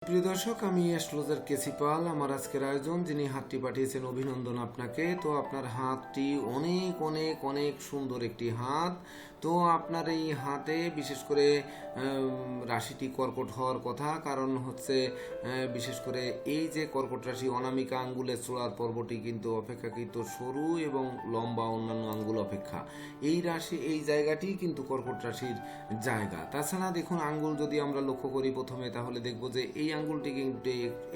প্রিয় দর্শক, আমি অ্যাস্ট্রোলজার কেসি পাল। আমার আজকের আয়োজন, যিনি হাতটি পাঠিয়েছেন, অভিনন্দন আপনাকে। তো আপনার হাতটি অনেক অনেক অনেক সুন্দর একটি হাত। তো আপনার এই হাতে বিশেষ করে রাশিটি কর্কট হওয়ার কথা, কারণ হচ্ছে বিশেষ করে এই যে কর্কট রাশি, অনামিকা আঙ্গুলের চূড়ার পর্বটি কিন্তু অপেক্ষাকৃত সরু এবং লম্বা অন্যান্য আঙ্গুল অপেক্ষা। এই রাশি, এই জায়গাটি কিন্তু কর্কট রাশির জায়গা। তাছাড়া দেখুন, আঙ্গুল যদি আমরা লক্ষ্য করি প্রথমে, তাহলে দেখব যে এই আঙ্গুলটি কিন্তু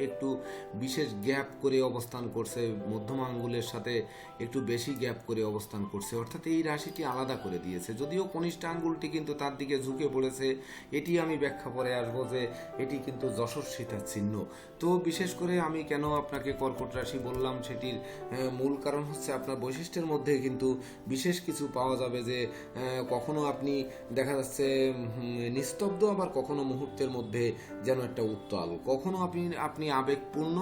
একটু বিশেষ গ্যাপ করে অবস্থান করছে, মধ্যম আঙ্গুলের সাথে একটু বেশি গ্যাপ করে অবস্থান করছে, অর্থাৎ এই রাশিটি আলাদা করে দিয়েছে। যদিও কনিষ্ঠ আঙ্গুলটি কিন্তু তার দিকে ঝুঁকে পড়েছে, এটি আমি ব্যাখ্যা পরে আসবো যে এটি কিন্তু যশস্বিতার চিহ্ন। তো বিশেষ করে আমি কেন আপনাকে কর্কট রাশি বললাম, সেটির মূল কারণ হচ্ছে আপনার বৈশিষ্ট্যের মধ্যে কিন্তু বিশেষ কিছু পাওয়া যাবে, যে কখনো আপনি দেখা যাচ্ছে নিস্তব্ধ, আবার কখনো মুহূর্তের মধ্যে যেন একটা উত্তাল, কখনো আপনি আবেগপূর্ণ,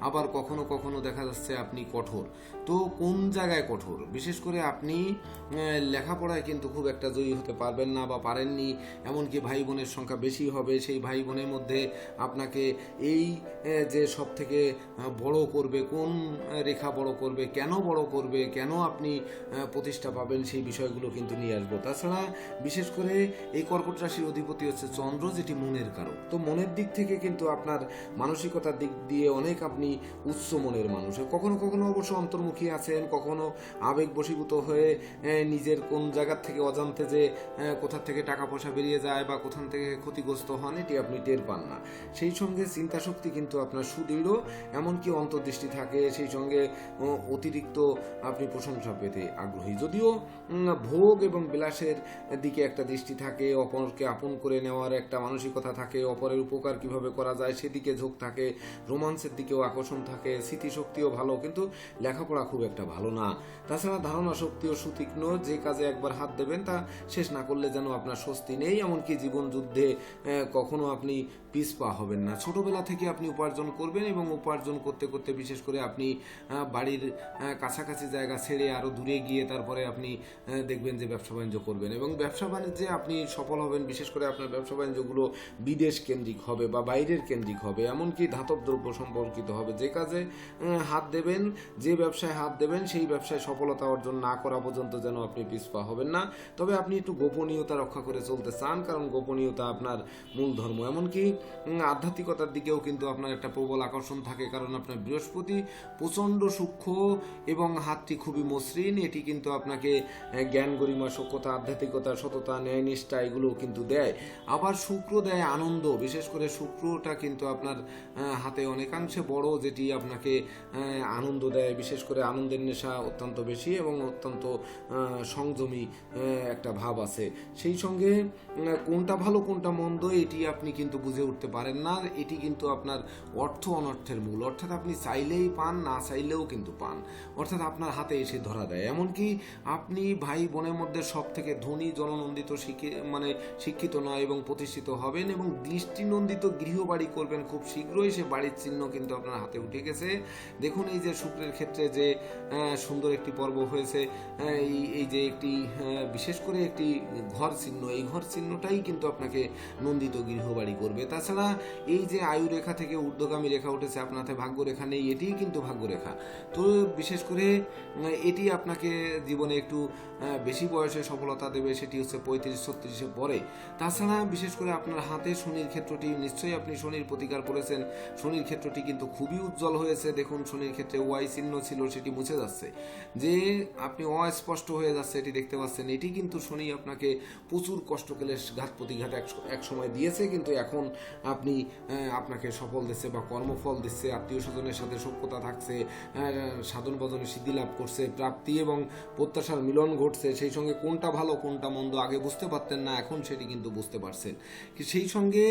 আবার কখনো কখনো দেখা যাচ্ছে আপনি কঠোর। তো কোন জায়গায় কঠোর? বিশেষ করে আপনি লেখাপড়ায় কিন্তু খুব একটা জয়ী হতে পারবেন না বা পারেননি, এমনকি ভাই বোনের সংখ্যা বেশি হবে। সেই ভাই বোনের মধ্যে আপনাকে এই যে সব থেকে বড় করবে, কোন রেখা বড় করবে, কেন বড় করবে, কেন আপনি প্রতিষ্ঠা পাবেন, সেই বিষয়গুলো কিন্তু নিয়ে আসবো। তাছাড়া বিশেষ করে এই কর্কট রাশির অধিপতি হচ্ছে চন্দ্র, যেটি মনের কারক। তো মনের দিক থেকে কিন্তু আপনার মানসিকতার দিক দিয়ে অনেক আপনি উচ্চ মনের মানুষ। কখনো কখনো অবশ্য অন্তর্মুখী আছেন, কখনো আবেগ বশীভূত হয়ে নিজের কোন জায়গার থেকে অজান্তে যে কোথা থেকে টাকা পয়সা বেরিয়ে যায় বা কোথান থেকে ক্ষতিগ্রস্ত হন, এটি আপনি টের পান না। সেই সঙ্গে চিন্তা শক্তি কিন্তু আপনার সুদৃঢ়, এমনকি অন্তর্দৃষ্টি থাকে। সেই সঙ্গে অতিরিক্ত আপনি প্রশংসা পেতে আগ্রহী। যদিও ভোগ এবং বিলাসের দিকে একটা দৃষ্টি থাকে, অপরকে আপন করে নেওয়ার একটা মানসিকতা থাকে, অপরের উপকার কিভাবে করা যায় সেদিকে ঝোঁক থাকে, রোমান্সের দিকেও আকর্ষণ থাকে, স্মৃতিশক্তিও ভালো, কিন্তু লেখাপড়া খুব একটা ভালো না। তাছাড়া ধারণা শক্তিও সুতীক্ষ্ণ, যে কাজে একবার হাত দেবেন তা শেষ না করলে যেন আপনার স্বস্তি নেই। এমনকি জীবন যুদ্ধে কখনো আপনি পিছপা হবেন না। ছোটবেলা থেকে আপনি উপার্জন করবেন, এবং উপার্জন করতে করতে বিশেষ করে আপনি বাড়ির কাছাকাছি জায়গা ছেড়ে আরও দূরে গিয়ে তারপরে আপনি দেখবেন যে ব্যবসা বাণিজ্য করবেন, এবং ব্যবসা বাণিজ্যে আপনি সফল হবেন। বিশেষ করে আপনার ব্যবসা বাণিজ্যগুলো বিদেশ কেন্দ্রিক হবে বা বাইরের কেন্দ্রিক হবে, এমনকি ধাতব দ্রব্য সম্পর্কিত হবে। যে কাজে হাত দেবেন, যে ব্যবসায় হাত দেবেন, সেই ব্যবসায় সফলতা অর্জন না করা পর্যন্ত যেন আপনি পিছপা হবেন না। তবে আপনি একটু গোপনীয়তা রক্ষা করে চলতে চান, কারণ গোপনীয়তা আপনার মূল ধর্ম। এমনকি আধ্যাত্মিকতার দিকেও কিন্তু আপনার একটা প্রবল আকর্ষণ থাকে, কারণ আপনার বৃহস্পতি প্রচণ্ড সূক্ষ্ম এবং হাতটি খুবই মসৃণ। এটি কিন্তু আপনাকে জ্ঞান, গরিমা, সখ্যতা, আধ্যাত্মিকতা, সততা, ন্যায়নিষ্ঠা এগুলো কিন্তু দেয়। আবার শুক্র দেয় আনন্দ। বিশেষ করে শুক্রটা কিন্তু আপনার হাতে অনেকাংশে বড়, যেটি আপনাকে আনন্দ দেয়। বিশেষ করে আনন্দের নেশা অত্যন্ত বেশি এবং অত্যন্ত সংযমী একটা ভাব আছে। সেই সঙ্গে কোনটা ভালো কোনটা মন্দ এটি আপনি কিন্তু বুঝে উঠতে পারেন না। এটি কিন্তু আপনার অর্থ অনর্থের মূল, অর্থাৎ আপনি চাইলেই পান, না চাইলেও কিন্তু পান, অর্থাৎ আপনার হাতে এসে ধরা দেয়। এমনকি আপনি ভাই বোনের মধ্যে সব থেকে ধনী, জননন্দিত, শিক্ষিত নয় এবং প্রতিষ্ঠিত হবেন, এবং দৃষ্টিনন্দিত গৃহবাড়ি করবেন খুব শীঘ্রই। সে বাড়ির চিহ্ন কিন্তু আপনার হাতে উঠে গেছে। দেখুন, এই যে শুক্রের ক্ষেত্রে যে সুন্দর একটি পর্ব হয়েছে, এই যে একটি বিশেষ করে একটি ঘর চিহ্ন, এই ঘর চিহ্নটাই কিন্তু আপনাকে নন্দিত গৃহবাড়ি করবে। তাছাড়া এই যে আয়ু রেখা থেকে ঊর্ধ্বগামী রেখা উঠেছে, আপনার হাতে ভাগ্য রেখা নেই, এটিই কিন্তু ভাগ্য রেখা। তো বিশেষ করে এটি আপনাকে জীবনে একটু বেশি বয়সে সফলতা দেবে, সেটি হচ্ছে 35-36 পরে। তাছাড়া বিশেষ করে আপনার হাতে শনির ক্ষেত্রটি, নিশ্চয়ই আপনি শনির প্রতিকার করেছেন, শনির ক্ষেত্রটি কিন্তু খুবই উজ্জ্বল হয়েছে। দেখুন, শনির ক্ষেত্রে ওয়াই চিহ্ন ছিল, সেটি মুছে যাচ্ছে, যে আপনি অস্পষ্ট হয়ে যাচ্ছে, এটি দেখতে পাচ্ছেন। এটি কিন্তু শনি আপনাকে প্রচুর কষ্ট ক্লেশ, ঘাত প্রতিঘাত এক সময় দিয়েছে, কিন্তু এখন আপনাকে সফল দিচ্ছে বা কর্মফল দিচ্ছে, আত্মীয় স্বজনের সাথে সখ্যতা থাকছে, সাধন ভজনে সিদ্ধি লাভ করছে, প্রাপ্তি এবং প্রত্যাশার মিলন ঘটছে। সেই সঙ্গে কোনটা ভালো কোনটা মন্দ আগে বুঝতে পারতেন না, এখন সেটি কিন্তু বুঝতে পারছেন। সেই সঙ্গে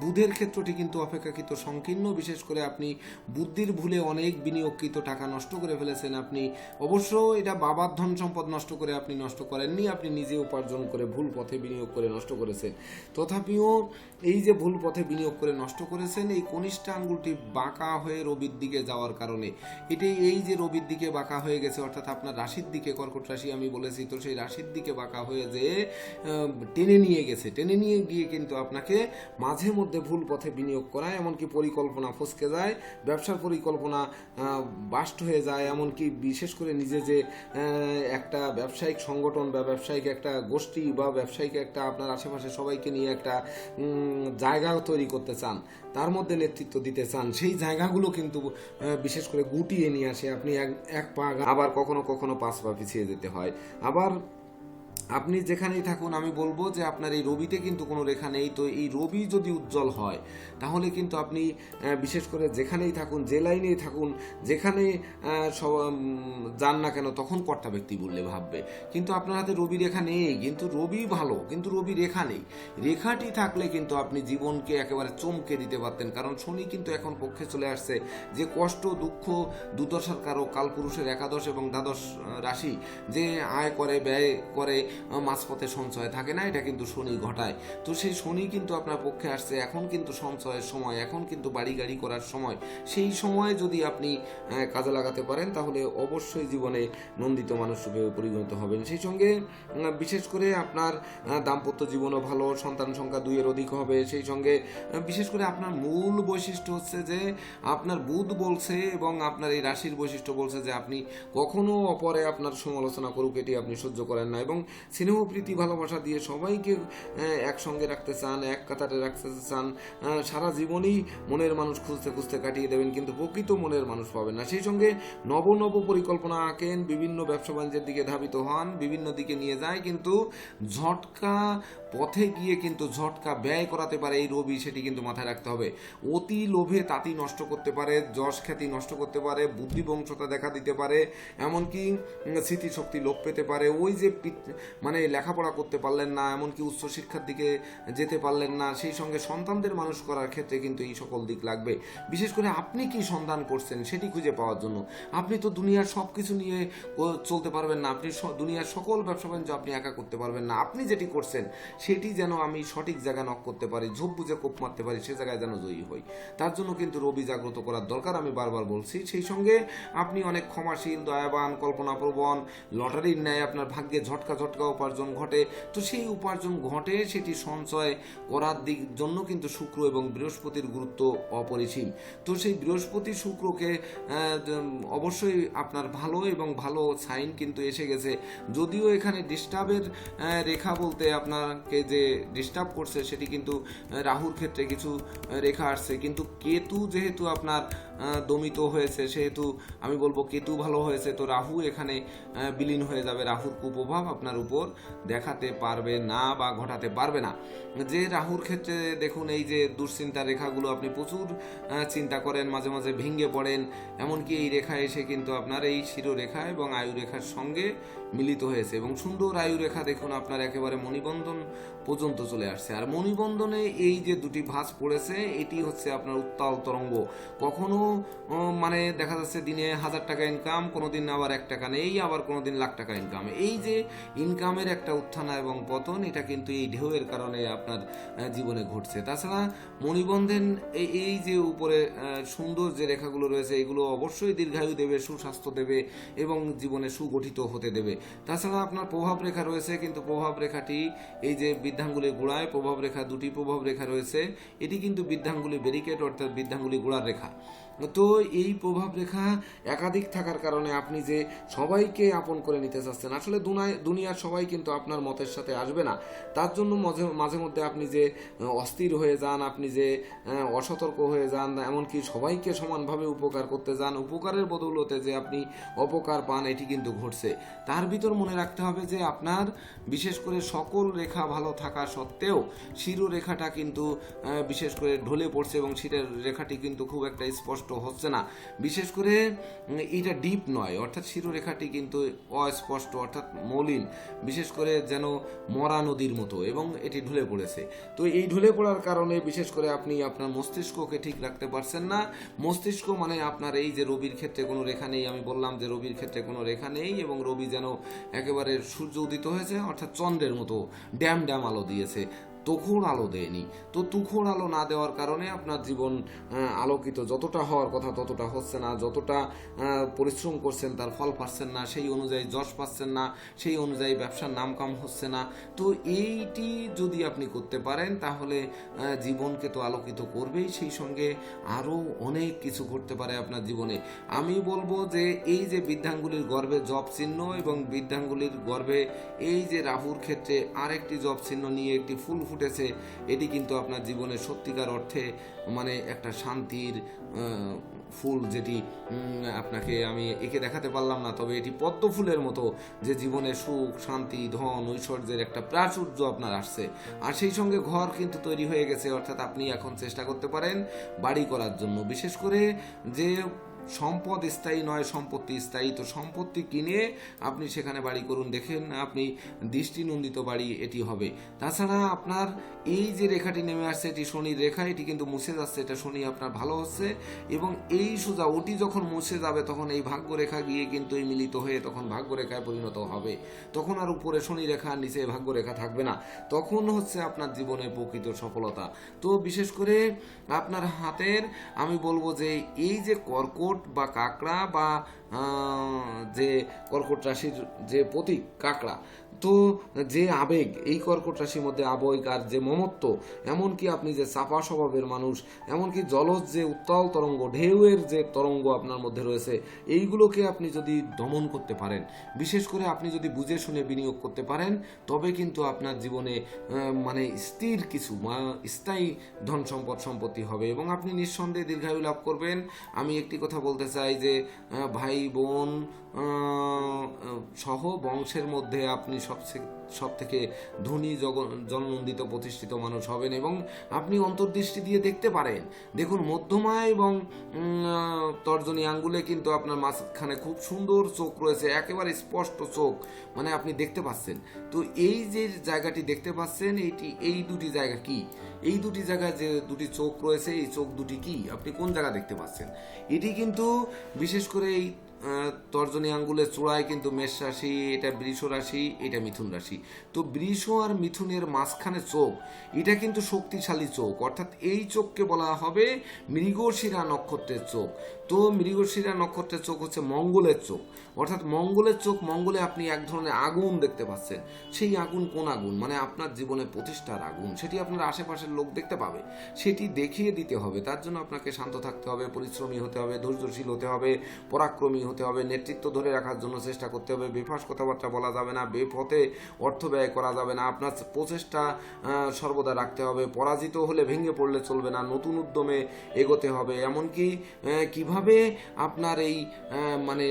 বুধের ক্ষেত্রটি কিন্তু অপেক্ষাকৃত সংকীর্ণ। বিশেষ করে আপনি বুদ্ধির ভুলে অনেক বিনিয়োগকৃত টাকা নষ্ট করে ফেলেছেন। আপনি অবশ্য এটা বাবার ধন সম্পদ নষ্ট করে আপনি নষ্ট করেননি, আপনি আপনি নিজে উপার্জন করে ভুল পথে বিনিয়োগ করে নষ্ট করেছেন। তথাপিও এই যে ভুল পথে বিনিয়োগ করে নষ্ট করেছেন, এই কনিষ্ঠা আঙ্গুলটি বাঁকা হয়ে রবির দিকে যাওয়ার কারণে এই যে রবির দিকে বাঁকা হয়ে গেছে, অর্থাৎ আপনার রাশির দিকে, কর্কট রাশি আমি বলেছি, তো সেই রাশির দিকে বাঁকা হয়ে যে টেনে নিয়ে গেছে, টেনে নিয়ে গিয়ে কিন্তু আপনাকে মাঝে মধ্যে ভুল পথে বিনিয়োগ করায়, এমনকি পরিকল্পনা ফসকে যায়, ব্যবসার পরিকল্পনা বাস্ট হয়ে যায়, এমনকি বিশেষ করে নিজে যে একটা ব্যবসায়িক সংগঠন বা ব্যবসায়িক একটা গোষ্ঠী বা ব্যবসায়িক একটা আপনার আশেপাশে সবাইকে নিয়ে একটা জায়গা তৈরি করতে চান, তার মধ্যে নেতৃত্ব দিতে চান, সেই জায়গাগুলো কিন্তু বিশেষ করে গুটিয়ে নিয়ে আসে, আপনি এক পা আবার কখনো কখনো 5 পা পিছিয়ে যেতে হয়। আবার আপনি যেখানেই থাকুন, আমি বলবো যে আপনার এই রবিতে কিন্তু কোনো রেখা নেই, তো এই রবি যদি উজ্জ্বল হয় তাহলে কিন্তু আপনি বিশেষ করে যেখানেই থাকুন, যে লাইনেই থাকুন, যেখানে যান না কেন, তখন কর্তা ব্যক্তি বললে ভাববে। কিন্তু আপনার হাতে রবি রেখা নেই, কিন্তু রবি ভালো, কিন্তু রবি রেখা নেই। রেখাটি থাকলে কিন্তু আপনি জীবনকে একেবারে চমকে দিতে পারতেন, কারণ শনি কিন্তু এখন পক্ষে চলে আসছে, যে কষ্ট দুঃখ দুর্দশার কারক কালপুরুষের একাদশ এবং দ্বাদশ রাশি, যে আয় করে ব্যয় করে মাঝপথে সঞ্চয় থাকে না, এটা কিন্তু শনি ঘটায়। তো সেই শনি কিন্তু আপনার পক্ষে আসছে, এখন কিন্তু সঞ্চয়ের সময়, এখন কিন্তু বাড়ি গাড়ি করার সময়। সেই সময়ে যদি আপনি কাজে লাগাতে পারেন তাহলে অবশ্যই জীবনে নন্দিত মানুষ রূপে পরিগণিত হবেন। সেই সঙ্গে বিশেষ করে আপনার দাম্পত্য জীবনও ভালো, সন্তান সংখ্যা 2 এর অধিক হবে। সেই সঙ্গে বিশেষ করে আপনার মূল বৈশিষ্ট্য হচ্ছে যে আপনার বুধ বলছে এবং আপনার এই রাশির বৈশিষ্ট্য বলছে যে আপনি কখনো অপরে আপনার সমালোচনা করুক এটি আপনি সহ্য করেন না, এবং স্নেহ প্রীতি ভালোবাসা দিয়ে সবাইকে একসঙ্গে রাখতে চান, এক কাতারে রাখতে চান। সারা জীবনই মনের মানুষ খুঁজতে খুঁজতে কাটিয়ে দেবেন, কিন্তু প্রকৃত মনের মানুষ পাবেন না। সেই সঙ্গে নব নব পরিকল্পনা আঁকেন, বিভিন্ন ব্যবসা বাণিজ্যের দিকে ধাবিত হন, বিভিন্ন দিকে নিয়ে যায়, কিন্তু ঝটকা পথে গিয়ে কিন্তু ঝটকা ব্যয় করাতে পারে এই রবি, সেটি কিন্তু মাথায় রাখতে হবে। অতি লোভে তাঁতি নষ্ট করতে পারে, যশ খ্যাতি নষ্ট করতে পারে, বুদ্ধিবংশতা দেখা দিতে পারে, এমনকি স্মৃতিশক্তি লোপ পেতে পারে। ওই যে মানে লেখাপড়া করতে পারলেন না, এমনকি উচ্চশিক্ষার দিকে যেতে পারলেন না, সেই সঙ্গে সন্তানদের মানুষ করার ক্ষেত্রে কিন্তু এই সকল দিক লাগবে। বিশেষ করে আপনি কি সন্ধান করছেন সেটি খুঁজে পাওয়ার জন্য। আপনি তো দুনিয়ার সব কিছু নিয়ে চলতে পারবেন না, আপনি দুনিয়ার সকল ব্যবসা বাণিজ্য আপনি একা করতে পারবেন না। আপনি যেটি করছেন সেটি যেন আমি সঠিক জায়গায় নক করতে পারি, ঝোপ বুঝে কোপ মারতে পারি, সে জায়গায় যেন জয়ী হই। তার জন্য কিন্তু রবি জাগ্রত করার দরকার, আমি বারবার বলছি। সেই সঙ্গে আপনি অনেক ক্ষমাশীল, দয়াবান, কল্পনাপ্রবণ, লটারির ন্যায় আপনার ভাগ্যে ঝটকা ঝটকা উপার্জন ঘটে। তো সেই উপার্জন ঘটে সেটি সঞ্চয় করার দিক জন্য কিন্তু শুক্র এবং বৃহস্পতির গুরুত্ব অপরিসীম। তো সেই বৃহস্পতি শুক্রকে অবশ্যই আপনার ভালো এবং ভালো সাইন কিন্তু এসে গেছে। যদিও এখানে ডিস্টার্বের রেখা বলতে আপনাকে যে ডিস্টার্ব করছে সেটি কিন্তু রাহুর ক্ষেত্রে কিছু রেখা আসছে, কিন্তু কেতু যেহেতু আপনার দমিত হয়েছে, সেহেতু আমি বলবো কেতু ভালো হয়েছে, তো রাহু এখানে বিলীন হয়ে যাবে। রাহুর কুপ্রভাব আপনার উপর দেখাতে পারবে না বা ঘটাতে পারবে না। যে রাহুর ক্ষেত্রে দেখুন এই যে দুশ্চিন্তার রেখাগুলো, আপনি প্রচুর চিন্তা করেন, মাঝে মাঝে ভেঙে পড়েন, এমনকি এই রেখা এসে কিন্তু আপনার এই শিরোরেখা এবং আয়ুরেখার সঙ্গে মিলিত হয়েছে, এবং সুন্দর আয়ুরেখা দেখুন আপনার একেবারে মণিবন্ধন পর্যন্ত চলে আসছে। আর মণিবন্ধনে এই যে দুটি ভাঁজ পড়েছে, এটি হচ্ছে আপনার উত্তাল তরঙ্গ। কখনো মানে দেখা যাচ্ছে দিনে 1000 টাকা ইনকাম, কোনোদিন আবার 1 টাকা নেই, আবার কোনোদিন লাখ টাকা ইনকাম। এই যে ইনকামের একটা উত্থান এবং পতন, এটা কিন্তু এই ঢেউয়ের কারণে আপনার জীবনে ঘটছে। তাছাড়া মণিবন্ধন এই যে উপরে সুন্দর যে রেখাগুলো রয়েছে, এগুলো অবশ্যই দীর্ঘায়ু দেবে, সুস্বাস্থ্য দেবে এবং জীবনে সুগঠিত হতে দেবে। তাছাড়া আপনার প্রভাব রেখা রয়েছে, কিন্তু প্রভাব রেখাটি এই যে বৃদ্ধাঙ্গুলি গোড়ায় প্রভাব রেখা, দুটি প্রভাব রেখা রয়েছে, এটি কিন্তু বৃদ্ধাঙ্গুলি ব্যারিকেড অর্থাৎ বৃদ্ধাঙ্গুলি গোড়ার রেখা। তো এই প্রভাব রেখা একাধিক থাকার কারণে আপনি যে সবাইকে আপন করে নিতে চাচ্ছেন, আসলে দুনিয়ার সবাই কিন্তু আপনার মতের সাথে আসবে না। তার জন্য মাঝে মধ্যে আপনি যে অস্থির হয়ে যান, আপনি যে অসতর্ক হয়ে যান, এমনকি সবাইকে সমানভাবে উপকার করতে যান, উপকারের বদৌলতে যে আপনি অপকার পান, এটি কিন্তু ঘটছে। তার ভিতর মনে রাখতে হবে যে আপনার বিশেষ করে সকল রেখা ভালো থাকে থাকা সত্ত্বেও শিরোরেখাটা কিন্তু বিশেষ করে ঢলে পড়ছে এবং শিরের রেখাটি কিন্তু খুব একটা স্পষ্ট হচ্ছে না। বিশেষ করে এটা ডিপ নয়, অর্থাৎ শিরোরেখাটি কিন্তু অস্পষ্ট, অর্থাৎ মলিন, বিশেষ করে যেন মরা নদীর মতো, এবং এটি ঢলে পড়েছে। তো এই ঢলে পড়ার কারণে বিশেষ করে আপনি আপনার মস্তিষ্ককে ঠিক রাখতে পারছেন না। মস্তিষ্ক মানে আপনার এই যে রবির ক্ষেত্রে কোনো রেখা নেই, আমি বললাম যে রবির ক্ষেত্রে কোনো রেখা নেই, এবং রবি যেন একেবারে সূর্য উদিত হয়েছে, অর্থাৎ চন্দ্রের মতো ড্যাম ড্যাম আলো দিয়েছে, তুখোড় আলো দেয়নি। তো তুখোড় আলো না দেওয়ার কারণে আপনার জীবন আলোকিত যতটা হওয়ার কথা ততটা হচ্ছে না, যতটা পরিশ্রম করছেন তার ফল পাচ্ছেন না, সেই অনুযায়ী যশ পাচ্ছেন না, সেই অনুযায়ী ব্যবসার নামকাম হচ্ছে না। তো এইটি যদি আপনি করতে পারেন তাহলে জীবনকে তো আলোকিত করবেই, সেই সঙ্গে আরও অনেক কিছু ঘটতে পারে আপনার জীবনে। আমি বলবো যে এই যে বৃদ্ধাঙ্গুলির গর্ভে জব চিহ্ন, এবং বৃদ্ধাঙ্গুলির গর্ভে এই যে রাহুর ক্ষেত্রে আরেকটি জব চিহ্ন নিয়ে একটি ফুল ফুটেছে, এটি কিন্তু আপনার জীবনে সত্যিকার অর্থে মানে একটা শান্তির ফুল, যেটি আপনাকে আমি একে দেখাতে পারলাম না, তবে এটি পদ্ম ফুলের মতো, যে জীবনে সুখ, শান্তি, ধন, ঐশ্বর্যের একটা প্রাচুর্য আপনার আসছে। আর সেই সঙ্গে ঘর কিন্তু তৈরি হয়ে গেছে, অর্থাৎ আপনি এখন চেষ্টা করতে পারেন বাড়ি করার জন্য। বিশেষ করে যে সম্পদ স্থায়ী নয়, সম্পত্তি স্থায়ী, তো সম্পত্তি কিনে আপনি সেখানে বাড়ি করুন, দেখেন আপনি দৃষ্টিনন্দিত বাড়ি এটি হবে। তাছাড়া আপনার এই যে রেখাটি নেমে আসছে, এটি শনির রেখা, এটি কিন্তু মুছে যাচ্ছে, এটা শনি আপনার ভালো হচ্ছে, এবং এই সোজা ওটি যখন মুছে যাবে তখন এই ভাগ্যরেখা গিয়ে কিন্তু এই মিলিত হয়ে তখন ভাগ্যরেখায় পরিণত হবে। তখন আর উপরে শনি রেখা, নিচে ভাগ্যরেখা থাকবে না, তখন হচ্ছে আপনার জীবনের প্রকৃত সফলতা। তো বিশেষ করে আপনার হাতের আমি বলবো যে এই যে কর্কট বা কাঁকড়া বা যে কর্কট রাশির যে প্রতীক কাঁকড়া, তো যে আবেগ এই কর্কট রাশির মধ্যে আবেগ আর যে মমত্ব, এমনকি আপনি যে চাপা স্বভাবের মানুষ, এমনকি জলজ যে উত্তাল তরঙ্গ, ঢেউয়ের যে তরঙ্গ আপনার মধ্যে রয়েছে, এইগুলোকে আপনি যদি দমন করতে পারেন, বিশেষ করে আপনি যদি বুঝে শুনে বিনিয়োগ করতে পারেন, তবে কিন্তু আপনার জীবনে মানে স্থির কিছু স্থায়ী ধন সম্পদ সম্পত্তি হবে, এবং আপনি নিঃসন্দেহে দীর্ঘায়ু লাভ করবেন। আমি একটি কথা বলতে চাই যে ভাই বোন সহ বংশের মধ্যে আপনি সব থেকে ধনী জননন্দিত প্রতিষ্ঠিত মানুষ হবেন, এবং আপনি অন্তর্দৃষ্টি দিয়ে দেখতে পারেন। দেখুন মধ্যমা এবং তর্জনী আঙ্গুলে কিন্তু আপনার মাঝখানে খুব সুন্দর চোখ রয়েছে, একেবারে স্পষ্ট চোখ, মানে আপনি দেখতে পাচ্ছেন। তো এই যে জায়গাটি দেখতে পাচ্ছেন, এই দুটি জায়গা কি, এই দুটি জায়গায় যে দুটি চোখ রয়েছে, এই চোখ দুটি কি, আপনি কোন জায়গা দেখতে পাচ্ছেন? এটি কিন্তু বিশেষ করে এই তর্জনী আঙ্গুলের চূড়ায় কিন্তু মেষ রাশি, এটা বৃষ রাশি, এটা মিথুন রাশি। তো বৃষ আর মিথুনের মাঝখানে চোখ, এটা কিন্তু শক্তিশালী চোখ, অর্থাৎ এই চোখকে বলা হবে মৃগশিরা নক্ষত্রের চোখ। তো মৃগশিরা নক্ষত্রের চোখ হচ্ছে মঙ্গলের চোখ, অর্থাৎ মঙ্গলের চোখ। মঙ্গলে আপনি এক ধরনের আগুন দেখতে পাচ্ছেন, সেই আগুন কোন আগুন, মানে আপনার জীবনে প্রতিষ্ঠার আগুন, সেটি আপনার আশেপাশের লোক দেখতে পাবে, সেটি দেখিয়ে দিতে হবে। তার জন্য আপনাকে শান্ত থাকতে হবে, পরিশ্রমী হতে হবে, ধৈর্যশীল হতে হবে, পরাক্রমী হতে হবে, নেতৃত্ব ধরে রাখার জন্য চেষ্টা করতে হবে, বেফাস কথাবার্তা বলা যাবে না, বেপথে অর্থ ব্যয় করা যাবে না, আপনার প্রচেষ্টা সর্বদা রাখতে হবে, পরাজিত হলে ভেঙে পড়লে চলবে না, নতুন উদ্যমে এগোতে হবে। এমনকি কিভাবে আপনার এই মানে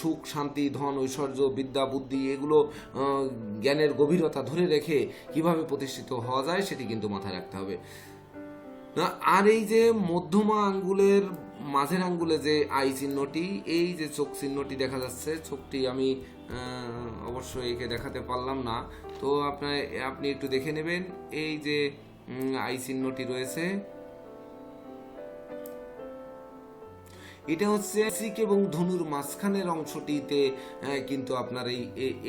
সুখ, শান্তি, ধন, ঐশ্বর্য, বিদ্যা, বুদ্ধি, এগুলো জ্ঞানের গভীরতা ধরে রেখে কিভাবে প্রতিষ্ঠিত হওয়া যায়, সেটি কিন্তু মাথায় রাখতে হবে। আর এই যে মধ্যমা আঙ্গুলের মাঝের আঙ্গুলে যে আই চিহ্নটি, এই যে চোখ চিহ্নটি দেখা যাচ্ছে, চোখটি আমি অবশ্যই একে দেখাতে পারলাম না, তো আপনি একটু দেখে নেবেন। এই যে আই চিহ্নটি রয়েছে, এটা হচ্ছে বৃশ্চিক এবং ধনুর মাঝখানের অংশটিতে কিন্তু আপনার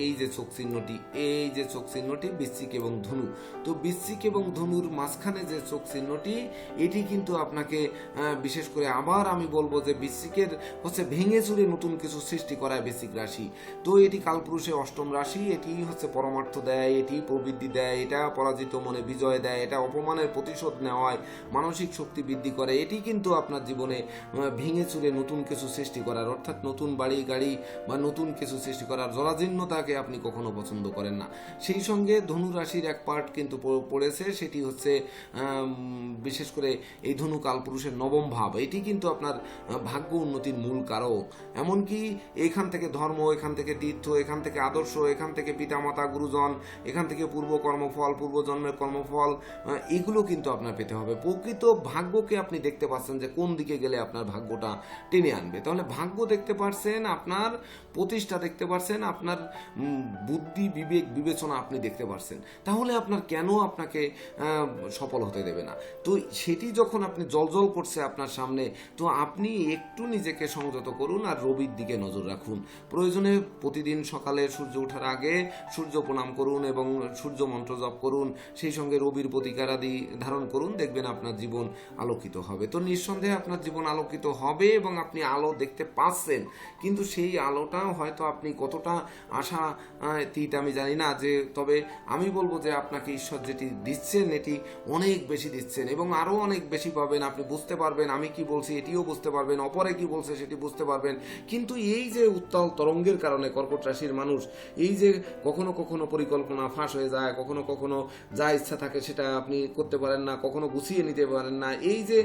এই যে চোখ চিহ্নটি, এই যে চোখ চিহ্নটি বৃশ্চিক এবং ধনু। তো বৃশ্চিক এবং ধনুর মাঝখানে যে চোখ চিহ্নটি, এটি কিন্তু আপনাকে বিশেষ করে আবার আমি বলবো যে বৃশ্চিকের হচ্ছে ভেঙে চুরে নতুন কিছু সৃষ্টি করায় বৃশ্চিক রাশি। তো এটি কালপুরুষের অষ্টম রাশি, এটি হচ্ছে পরমার্থ দেয়, এটি প্রবৃদ্ধি দেয়, এটা পরাজিত মনে বিজয় দেয়, এটা অপমানের প্রতিশোধ নেওয়ায় মানসিক শক্তি বৃদ্ধি করে, এটি কিন্তু আপনার জীবনে ভেঙে চুরে ধীরে নতুন কিছু সৃষ্টি করার, অর্থাৎ নতুন বাড়ি গাড়ি বা নতুন কিছু সৃষ্টি করার জরাজীর্ণতাকে আপনি কখনো পছন্দ করেন না। সেই সঙ্গে ধনু রাশির এক পার্ট কিন্তু পড়েছে, সেটি হচ্ছে বিশেষ করে এই ধনু কালপুরুষের নবম ভাব। এটি কিন্তু আপনার ভাগ্য উন্নতির মূল কারণ। এমনকি এখান থেকে ধর্ম, এখান থেকে তীর্থ, এখান থেকে আদর্শ, এখান থেকে পিতামাতা গুরুজন, এখান থেকে পূর্ব কর্মফল, পূর্বজন্মের কর্মফল, এগুলো কিন্তু আপনার পেতে হবে। প্রকৃত ভাগ্যকে আপনি দেখতে পাচ্ছেন যে কোন দিকে গেলে আপনার ভাগ্যটা টেনে আনবে। তাহলে ভাগ্য দেখতে পারছেন, আপনার প্রতিষ্ঠা দেখতে পারছেন, আপনার বুদ্ধি বিবেক বিবেচনা আপনি দেখতে পারছেন, তাহলে আপনার কেন আপনাকে সফল হতে দেবে না? তো সেটি যখন আপনি জলজল করছে আপনার সামনে, তো আপনি একটু নিজেকে সংযত করুন আর রবির দিকে নজর রাখুন। প্রয়োজনে প্রতিদিন সকালে সূর্য ওঠার আগে সূর্য প্রণাম করুন এবং সূর্য মন্ত্র জপ করুন, সেই সঙ্গে রবির প্রতিকারাদি ধারণ করুন, দেখবেন আপনার জীবন আলোকিত হবে। তো নিঃসন্দেহে আপনার জীবন আলোকিত হবে এবং আপনি আলো দেখতে পাচ্ছেন, কিন্তু সেই আলোটা হয়তো আপনি কতটা আশাতীত আমি জানি না, যে তবে আমি বলবো যে আপনাকে ঈশ্বর যেটি দিচ্ছেন এটি অনেক বেশি দিচ্ছেন এবং আরও অনেক বেশি পাবেন। আপনি বুঝতে পারবেন আমি কি বলছি এটিও বুঝতে পারবেন, অপরে কি বলছে সেটি বুঝতে পারবেন। কিন্তু এই যে উত্তাল তরঙ্গের কারণে কর্কট রাশির মানুষ, এই যে কখনো কখনো পরিকল্পনা ফাঁস হয়ে যায়, কখনো কখনো যা ইচ্ছা থাকে সেটা আপনি করতে পারেন না, কখনো গুছিয়ে নিতে পারেন না, এই যে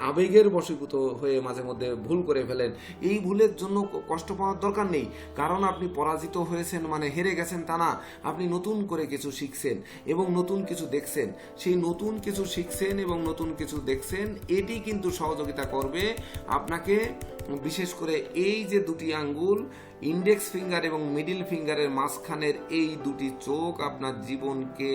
আবেগের বশীভূত হয়ে মাঝে মধ্যে ভুল করে ফেলেন, এই ভুলের জন্য কষ্ট পাওয়ার দরকার নেই। কারণ আপনি পরাজিত হয়েছেন মানে হেরে গেছেন তা না, আপনি নতুন করে কিছু শিখছেন এবং নতুন কিছু দেখছেন। সেই নতুন কিছু শিখছেন এবং নতুন কিছু দেখছেন, এটি কিন্তু সহযোগিতা করবে আপনাকে। বিশেষ করে এই যে দুটি আঙ্গুল, ইন্ডেক্স ফিঙ্গার এবং মিডিল ফিঙ্গারের মাঝখানের এই দুটি চোখ আপনার জীবনকে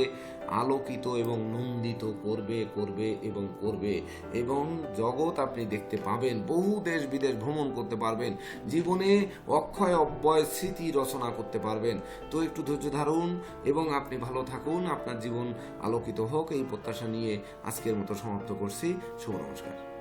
আলোকিত এবং নন্দিত করবে করবে এবং করবে, এবং জগৎ আপনি দেখতে পাবেন, বহু দেশ বিদেশ ভ্রমণ করতে পারবেন, জীবনে অক্ষয় অব্যয় স্মৃতি রচনা করতে পারবেন। তো একটু ধৈর্য ধারুন এবং আপনি ভালো থাকুন, আপনার জীবন আলোকিত হোক, এই প্রত্যাশা নিয়ে আজকের মতো সমাপ্ত করছি। শুভ নমস্কার।